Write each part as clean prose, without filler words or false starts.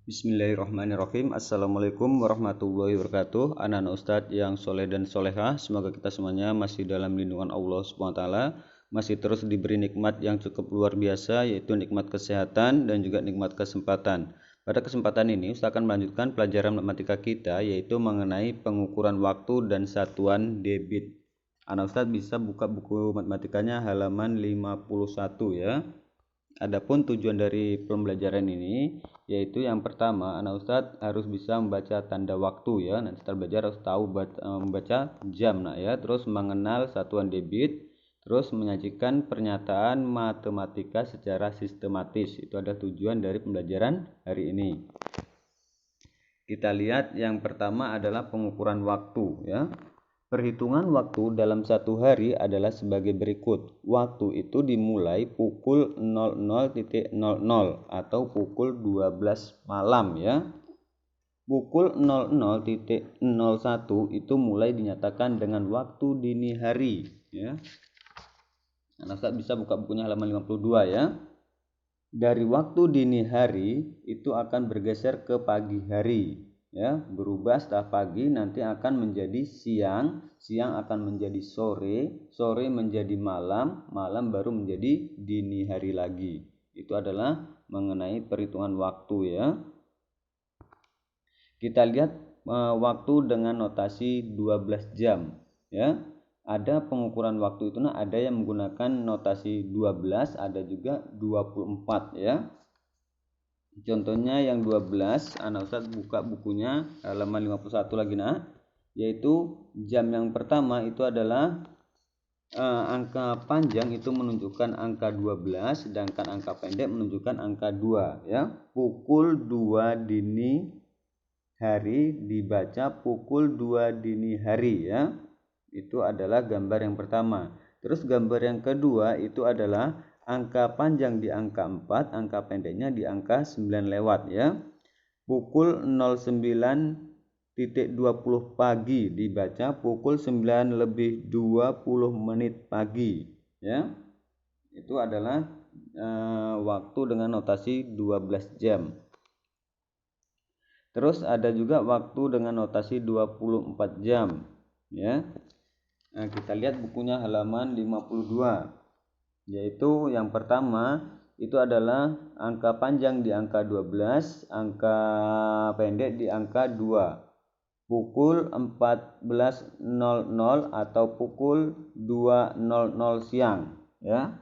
Bismillahirrahmanirrahim. Assalamualaikum warahmatullahi wabarakatuh. Anak-anak Ustadz yang soleh dan solehah, semoga kita semuanya masih dalam lindungan Allah SWT, masih terus diberi nikmat yang cukup luar biasa, yaitu nikmat kesehatan dan juga nikmat kesempatan. Pada kesempatan ini Ustadz akan melanjutkan pelajaran matematika kita, yaitu mengenai pengukuran waktu dan satuan debit. Anak Ustadz bisa buka buku matematikanya halaman 51 ya. Adapun tujuan dari pembelajaran ini yaitu yang pertama, anak Ustadz harus bisa membaca tanda waktu ya. Nanti setelah belajar harus tahu membaca jam ya. Terus mengenal satuan debit, terus menyajikan pernyataan matematika secara sistematis. Itu ada tujuan dari pembelajaran hari ini. Kita lihat yang pertama adalah pengukuran waktu ya. Perhitungan waktu dalam satu hari adalah sebagai berikut. Waktu itu dimulai pukul 00.00 atau pukul 12 malam ya. Pukul 00.01 itu mulai dinyatakan dengan waktu dini hari ya. Anak Ustadz bisa buka bukunya halaman 52 ya. Dari waktu dini hari itu akan bergeser ke pagi hari. Ya, berubah setelah pagi nanti akan menjadi siang, siang akan menjadi sore, sore menjadi malam, malam baru menjadi dini hari lagi. Itu adalah mengenai perhitungan waktu ya. Kita lihat waktu dengan notasi 12 jam ya. Ada pengukuran waktu itu ada yang menggunakan notasi 12, ada juga 24 ya. Contohnya yang 12, anak Ustadz buka bukunya halaman 51 lagi yaitu jam yang pertama itu adalah angka panjang itu menunjukkan angka 12, sedangkan angka pendek menunjukkan angka 2 ya. Pukul 2 dini hari dibaca pukul 2 dini hari ya. Itu adalah gambar yang pertama. Terus gambar yang kedua itu adalah angka panjang di angka 4, angka pendeknya di angka 9 lewat ya. Pukul 09.20 pagi dibaca pukul 9 lebih 20 menit pagi ya. Itu adalah waktu dengan notasi 12 jam. Terus ada juga waktu dengan notasi 24 jam ya. Nah, kita lihat bukunya halaman 52. Yaitu yang pertama itu adalah angka panjang di angka 12, angka pendek di angka 2. Pukul 14.00 atau pukul 2.00 siang ya.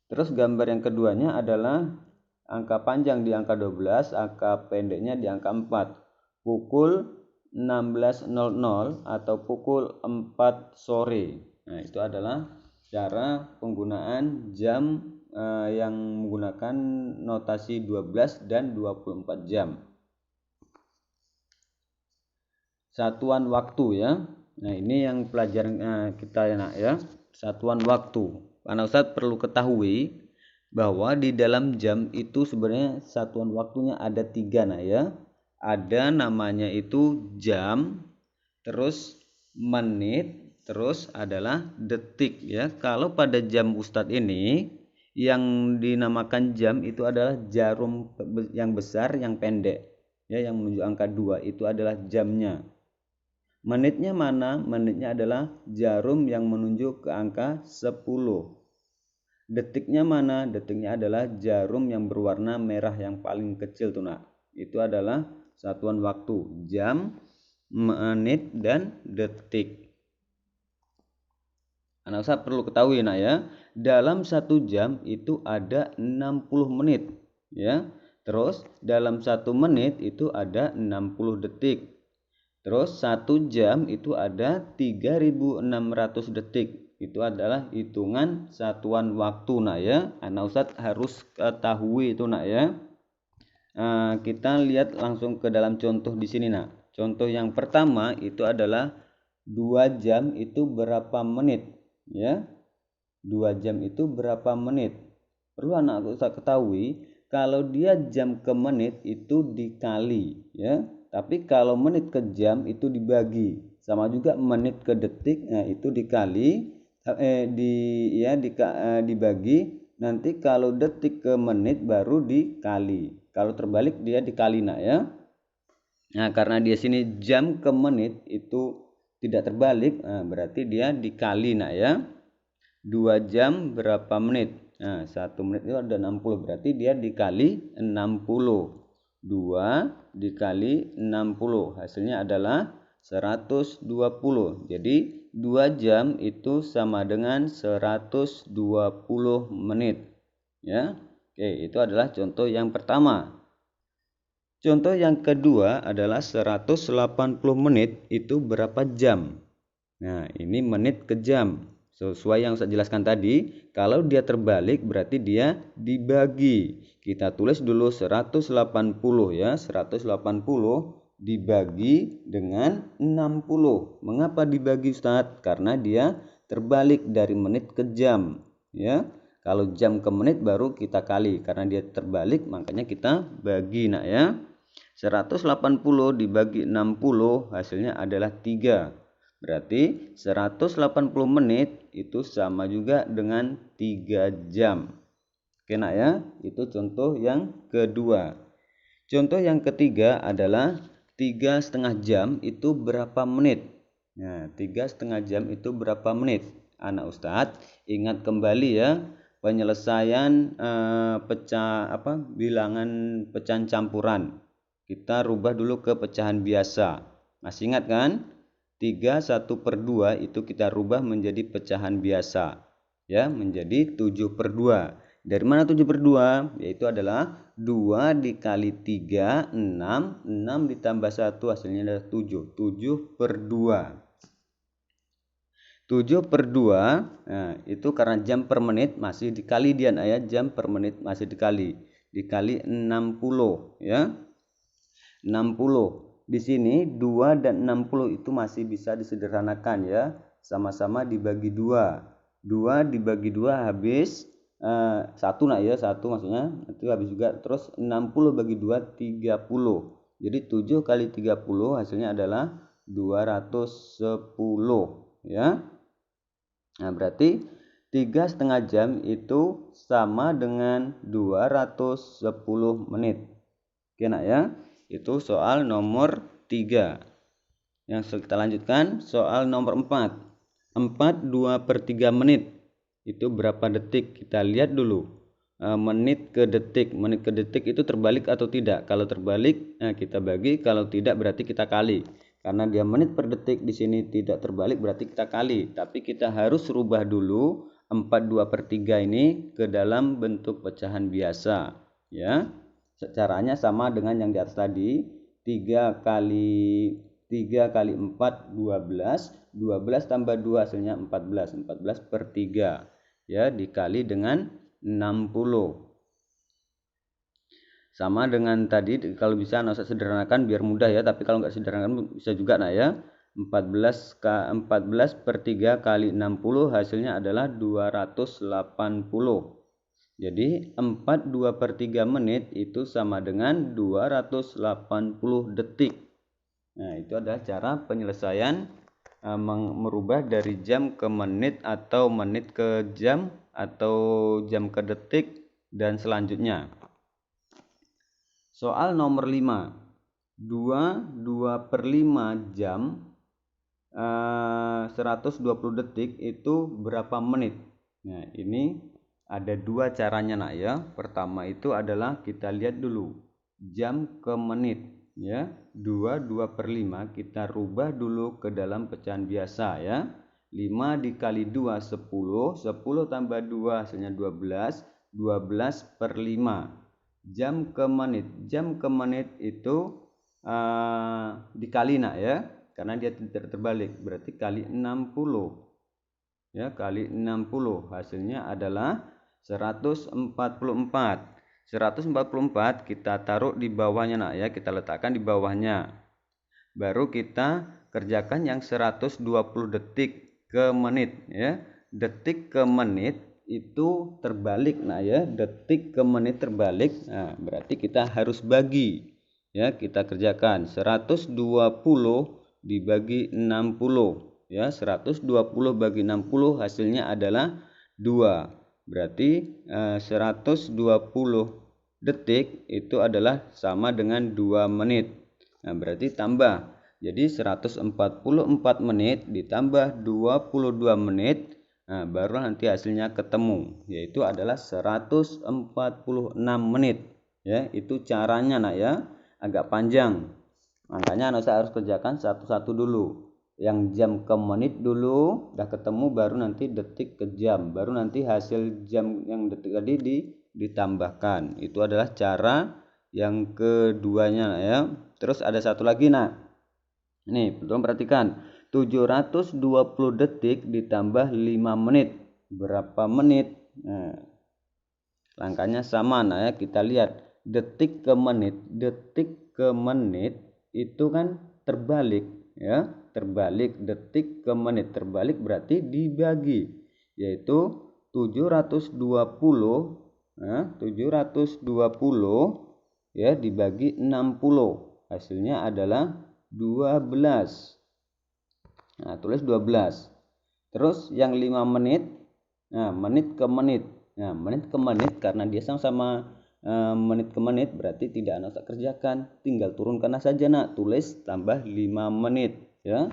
Terus gambar yang keduanya adalah angka panjang di angka 12, angka pendeknya di angka 4. Pukul 16.00 atau pukul 4 sore. Nah, itu adalah cara penggunaan jam yang menggunakan notasi 12 dan 24 jam. Satuan waktu ya. Nah, ini yang pelajaran kita ya. Satuan waktu. Anak Ustadz perlu ketahui bahwa di dalam jam itu sebenarnya satuan waktunya ada 3 ya. Ada namanya itu jam, terus menit, terus adalah detik ya. Kalau pada jam Ustadz ini yang dinamakan jam itu adalah jarum yang besar yang pendek ya, yang menuju angka 2 itu adalah jamnya. Menitnya mana? Menitnya adalah jarum yang menunjuk ke angka 10. Detiknya mana? Detiknya adalah jarum yang berwarna merah yang paling kecil tuh Itu adalah satuan waktu, jam, menit, dan detik. Anak Ustadz perlu ketahui ya, dalam 1 jam itu ada 60 menit ya. Terus dalam 1 menit itu ada 60 detik. Terus 1 jam itu ada 3.600 detik. Itu adalah hitungan satuan waktu ya. Anak Ustadz harus ketahui itu ya. Kita lihat langsung ke dalam contoh di sini Contoh yang pertama itu adalah 2 jam itu berapa menit ya. 2 jam itu berapa menit. Perlu anak Ustadz ketahui kalau dia jam ke menit itu dikali ya. Tapi kalau menit ke jam itu dibagi. Sama juga menit ke detik, nah itu dikali dibagi. Nanti kalau detik ke menit baru dikali. Kalau terbalik dia dikali nak ya. Nah, karena dia sini jam ke menit itu tidak terbalik, berarti dia dikali nak ya. 2 jam berapa menit? Nah, 1 menit itu ada 60, berarti dia dikali 60. 2 dikali 60, hasilnya adalah 120. Jadi 2 jam itu sama dengan 120 menit. Ya. Oke, itu adalah contoh yang pertama. Contoh yang kedua adalah 180 menit itu berapa jam? Nah, ini menit ke jam. Sesuai yang saya jelaskan tadi, kalau dia terbalik berarti dia dibagi. Kita tulis dulu 180 ya, 180 dibagi dengan 60. Mengapa dibagi Ustadz? Karena dia terbalik dari menit ke jam ya. Kalau jam ke menit baru kita kali, karena dia terbalik makanya kita bagi nak ya. 180 dibagi 60 hasilnya adalah 3. Berarti 180 menit itu sama juga dengan 3 jam. Oke nak ya, itu contoh yang kedua. Contoh yang ketiga adalah 3,5 jam itu berapa menit? Nah, 3,5 jam itu berapa menit? Anak Ustadz, ingat kembali ya, penyelesaian bilangan pecahan campuran. Kita rubah dulu ke pecahan biasa. Masih ingat kan? 3/1/2 itu kita rubah menjadi pecahan biasa. Ya, menjadi 7/2. Dari mana 7/2? Yaitu adalah 2 dikali 3, 6. 6 ditambah 1 hasilnya adalah 7. 7/2. 7/2, nah, itu karena jam per menit masih dikali dia ya, jam per menit masih dikali 60 ya. 60. Di sini 2 dan 60 itu masih bisa disederhanakan ya. Sama-sama dibagi 2. 2 dibagi 2 habis 1 nak ya, 1 maksudnya. Itu habis juga. Terus 60 bagi 2 30. Jadi 7 kali 30 hasilnya adalah 210 ya. Nah, berarti 3,5 jam itu sama dengan 210 menit. Oke nak ya. Itu soal nomor 3. Yang kita lanjutkan soal nomor 4. 2/3 menit itu berapa detik? Kita lihat dulu. Menit ke detik. Menit ke detik itu terbalik atau tidak? Kalau terbalik kita bagi, kalau tidak berarti kita kali. Karena dia menit per detik di sini tidak terbalik berarti kita kali. Tapi kita harus rubah dulu 4/2/3 ini ke dalam bentuk pecahan biasa ya. Caranya sama dengan yang di atas tadi. 3 kali 4 12. 12 tambah 2 hasilnya 14. 14/3 ya, dikali dengan 60. Sama dengan tadi, kalau bisa nggak usah sederhanakan biar mudah ya, tapi kalau nggak sederhanakan bisa juga nah ya. 14/3 kali 60 hasilnya adalah 280. Jadi 4/2/3 menit itu sama dengan 280 detik. Nah, itu adalah cara penyelesaian merubah dari jam ke menit atau menit ke jam atau jam ke detik dan selanjutnya. Soal nomor 5. 2/5 jam 120 detik itu berapa menit? Nah, ini ada 2 caranya nak ya. Pertama itu adalah kita lihat dulu jam ke menit ya. 2/5 kita rubah dulu ke dalam pecahan biasa ya. 5 dikali 2 10. 10 tambah 2 hasilnya 12. 12/5. Jam ke menit. Jam ke menit itu dikali nak ya. Karena dia tidak terbalik. Berarti kali 60. Ya, kali 60 hasilnya adalah 144. 144 kita taruh di bawahnya nak ya, kita letakkan di bawahnya. Baru kita kerjakan yang 120 detik ke menit ya. Detik ke menit itu terbalik nak ya, detik ke menit terbalik. Nah, berarti kita harus bagi. Ya, kita kerjakan 120 dibagi 60 ya. 120 bagi 60 hasilnya adalah 2. Berarti 120 detik itu adalah sama dengan 2 menit. Nah, berarti tambah. Jadi 144 menit ditambah 22 menit. Nah, baru nanti hasilnya ketemu, yaitu adalah 146 menit. Ya, itu caranya nak ya. Agak panjang. Makanya anak saya harus kerjakan satu-satu dulu. Yang jam ke menit dulu, udah ketemu baru nanti detik ke jam. Baru nanti hasil jam yang detik tadi ditambahkan. Itu adalah cara yang keduanya ya. Terus ada satu lagi nak. Ini tolong perhatikan. 720 detik ditambah 5 menit. Berapa menit? Nah, langkahnya sama nah ya. Kita lihat detik ke menit itu kan terbalik ya. Terbalik detik ke menit, terbalik berarti dibagi, yaitu 720 ya dibagi 60, hasilnya adalah 12. Nah, tulis 12. Terus yang 5 menit, nah menit ke menit. Nah, menit ke menit karena dia sama-sama menit ke menit berarti tidak anak kerjakan, tinggal turunkan saja nak, tulis tambah 5 menit ya.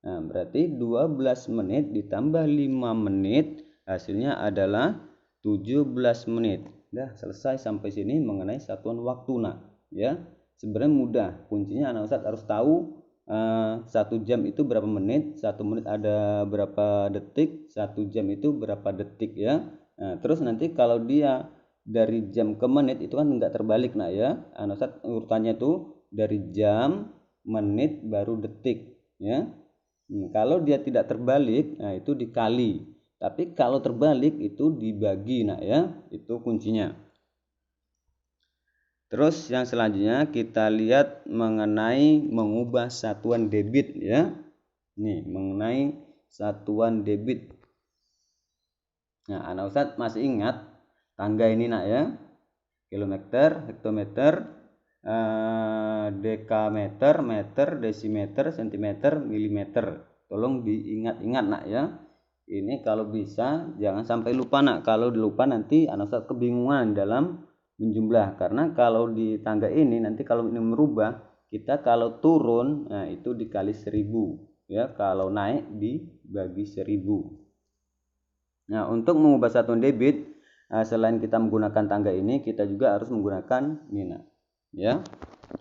Nah, berarti 12 menit ditambah 5 menit hasilnya adalah 17 menit. Dah selesai sampai sini mengenai satuan waktu nak ya. Sebenarnya mudah, kuncinya anak Ustadz harus tahu 1 jam itu berapa menit, 1 menit ada berapa detik, 1 jam itu berapa detik ya. Nah, terus nanti kalau dia dari jam ke menit itu kan enggak terbalik nak ya. Anak Ustadz urutannya tuh dari jam, menit baru detik ya. Kalau dia tidak terbalik, nah itu dikali. Tapi kalau terbalik itu dibagi nak ya. Itu kuncinya. Terus yang selanjutnya kita lihat mengenai mengubah satuan debit ya. Nih, mengenai satuan debit. Nah, anak Ustadz masih ingat tangga ini nak ya. Kilometer, hektometer, dekameter, meter, desimeter, sentimeter, milimeter. Tolong diingat-ingat nak ya. Ini kalau bisa jangan sampai lupa nak. Kalau lupa nanti anak Ustadz kebingungan dalam menjumlah. Karena kalau di tangga ini nanti kalau ini merubah, kita kalau turun nah itu dikali 1000 ya. Kalau naik dibagi 1000. Nah, untuk mengubah satuan debit, selain kita menggunakan tangga ini, kita juga harus menggunakan ini ya,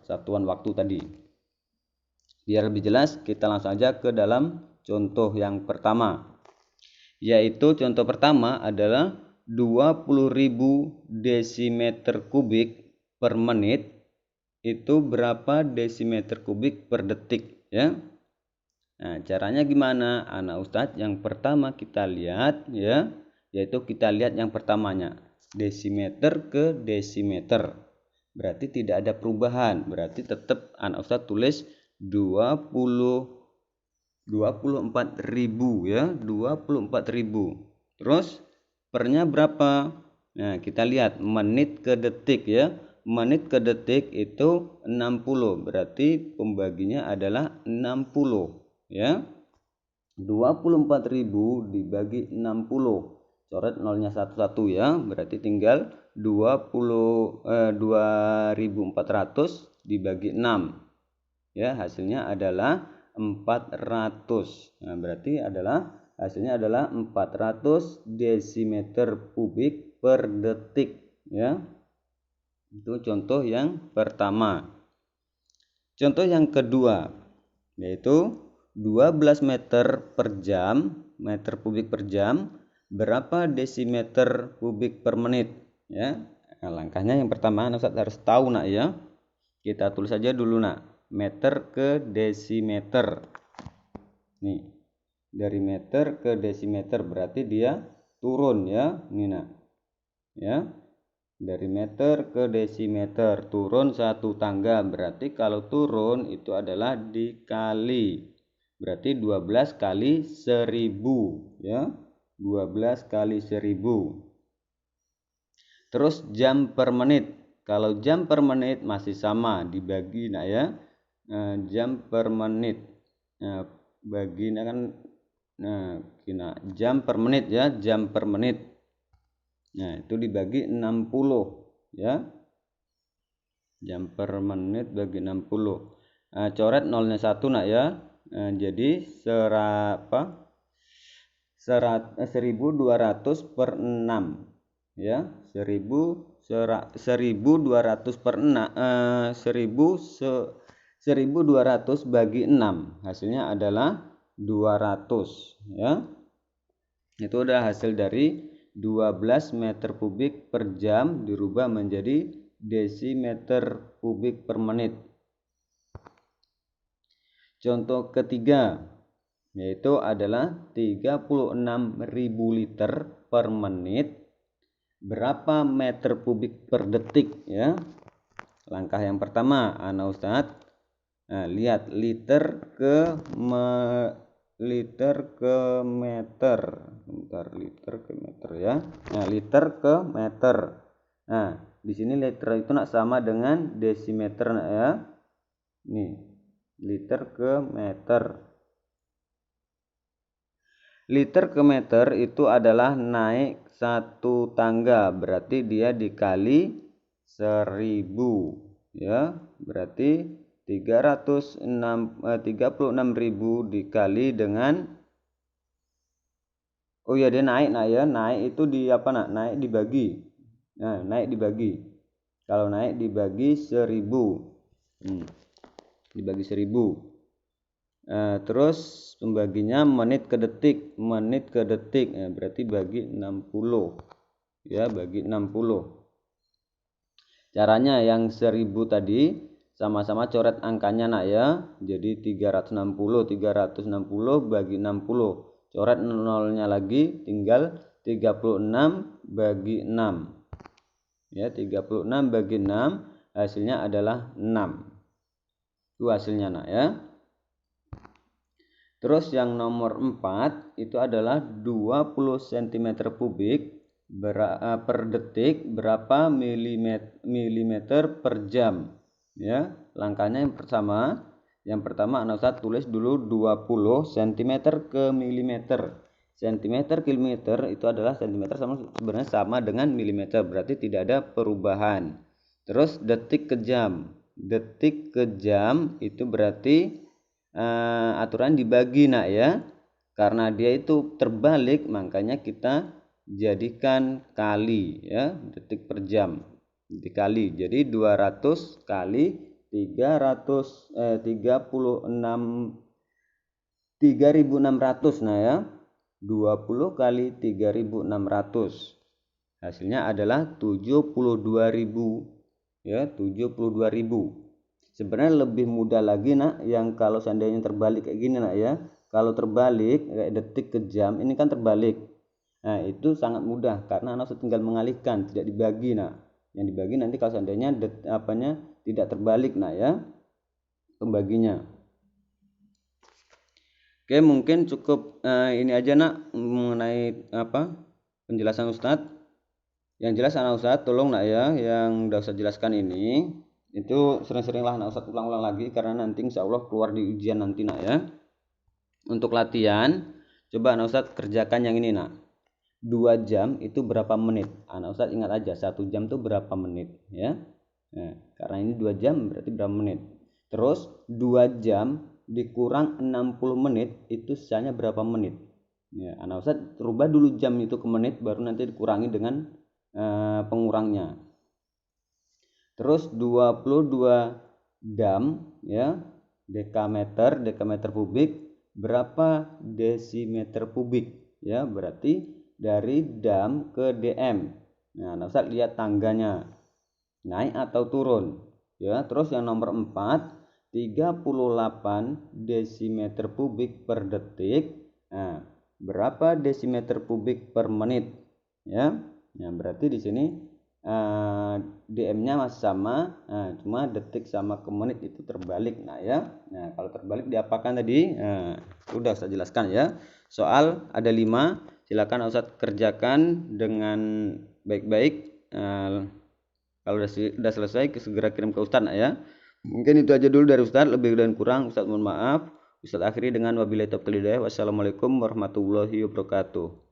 satuan waktu tadi. Biar lebih jelas, kita langsung aja ke dalam contoh yang pertama. Yaitu contoh pertama adalah 20.000 desimeter kubik per menit. Itu berapa desimeter kubik per detik ya. Nah, caranya gimana? Anak Ustadz yang pertama kita lihat ya, yaitu kita lihat yang pertamanya desimeter ke desimeter. Berarti tidak ada perubahan. Berarti tetap anak Ustadz tulis 24.000 ya, 24.000. Terus pernya berapa? Nah, kita lihat menit ke detik ya. Menit ke detik itu 60. Berarti pembaginya adalah 60. Ya, 24.000 dibagi 60, coret nolnya satu-satu ya, berarti tinggal 2400 dibagi 6 ya, hasilnya adalah 400. Nah, berarti hasilnya adalah 400 desimeter kubik per detik ya. Itu contoh yang pertama. Contoh yang kedua yaitu 12 meter per jam, meter kubik per jam, berapa desimeter kubik per menit ya. Nah, langkahnya yang pertama Ustadz harus tahu nak ya. Kita tulis saja dulu nak, meter ke desimeter. Nih, dari meter ke desimeter berarti dia turun ya, ini nak. Ya. Dari meter ke desimeter turun satu tangga, berarti kalau turun itu adalah dikali. Berarti 12 kali 1000 ya. 12 kali 1000. Terus jam per menit. Kalau jam per menit masih sama dibagi nah ya. Jam per menit. Nah, baginya kan jam per menit ya, jam per menit. Nah, itu dibagi 60 ya. Jam per menit bagi 60. Coret nolnya 1 nak ya. Jadi 1200 per 6 ya. 1200 per 6 1200 bagi 6 hasilnya adalah 200 ya. Itu udah hasil dari 12 meter kubik per jam dirubah menjadi desimeter kubik per menit. Contoh ketiga yaitu adalah 36.000 liter per menit berapa meter kubik per detik ya. Langkah yang pertama Ustadz lihat liter ke meter. Bentar, liter ke meter ya. Liter ke meter. Di sini liter itu sama dengan desimeter ya. Nih, liter ke meter. Liter ke meter itu adalah naik 1 tangga, berarti dia dikali 1000 ya. Berarti 36.000 dikali dengan dia naik ya. Naik itu naik dibagi. Naik dibagi. Kalau naik dibagi 1000. Dibagi 1000. Terus pembaginya menit ke detik, berarti bagi 60 ya, bagi 60. Caranya yang 1000 tadi sama-sama coret angkanya nak ya. Jadi 360 bagi 60, coret nolnya lagi, tinggal 36 bagi 6 ya. 36 bagi 6 hasilnya adalah 6. Itu hasilnya nak ya. Terus yang nomor 4 itu adalah 20 cm kubik per detik berapa milimeter per jam ya. Langkahnya yang pertama Ustadz tulis dulu 20 cm ke milimeter. Cm kilometer itu adalah cm sebenarnya sama dengan milimeter, berarti tidak ada perubahan. Terus detik ke jam. Detik ke jam itu berarti aturan dibagi nak ya, karena dia itu terbalik makanya kita jadikan kali ya. Detik per jam dikali, jadi 200 kali 3600 nah ya. 20 kali 3600 hasilnya adalah 72.000 ya. 72.000. Sebenarnya lebih mudah lagi nak yang kalau seandainya terbalik kayak gini nak ya. Kalau terbalik kayak detik ke jam ini kan terbalik. Itu sangat mudah karena tinggal mengalihkan, tidak dibagi nak. Yang dibagi nanti kalau seandainya tidak terbalik nak ya pembaginya. Oke, mungkin cukup ini aja nak mengenai penjelasan Ustadz. Yang jelas Ustadz tolong nak ya yang udah Ustadz jelaskan ini itu sering-seringlah Ustadz ulang-ulang lagi karena nanti insya Allah keluar di ujian nanti nak ya. Untuk latihan coba Ustadz kerjakan yang ini nak. 2 jam itu berapa menit? Ustadz ingat aja 1 jam itu berapa menit ya. Karena ini 2 jam berarti berapa menit. Terus 2 jam dikurang 60 menit itu sisanya berapa menit ya. Ustadz rubah dulu jam itu ke menit baru nanti dikurangi dengan pengurangnya. Terus 22 dam ya, dekameter kubik berapa desimeter kubik ya, berarti dari dam ke dm. Ustadz lihat tangganya naik atau turun ya. Terus yang nomor 4 38 desimeter kubik per detik. Berapa desimeter kubik per menit ya. Berarti di sini DM-nya masih sama, cuma detik sama ke menit itu terbalik nak ya. Kalau terbalik diapakan tadi? Udah saya jelaskan ya. Soal ada 5, silakan Ustadz kerjakan dengan baik-baik. Kalau udah selesai segera kirim ke Ustadz nak ya. Mungkin itu aja dulu dari Ustadz, lebih dan kurang Ustadz mohon maaf. Ustadz akhiri dengan wabillahi taufiq wal hidayah. Wassalamualaikum warahmatullahi wabarakatuh.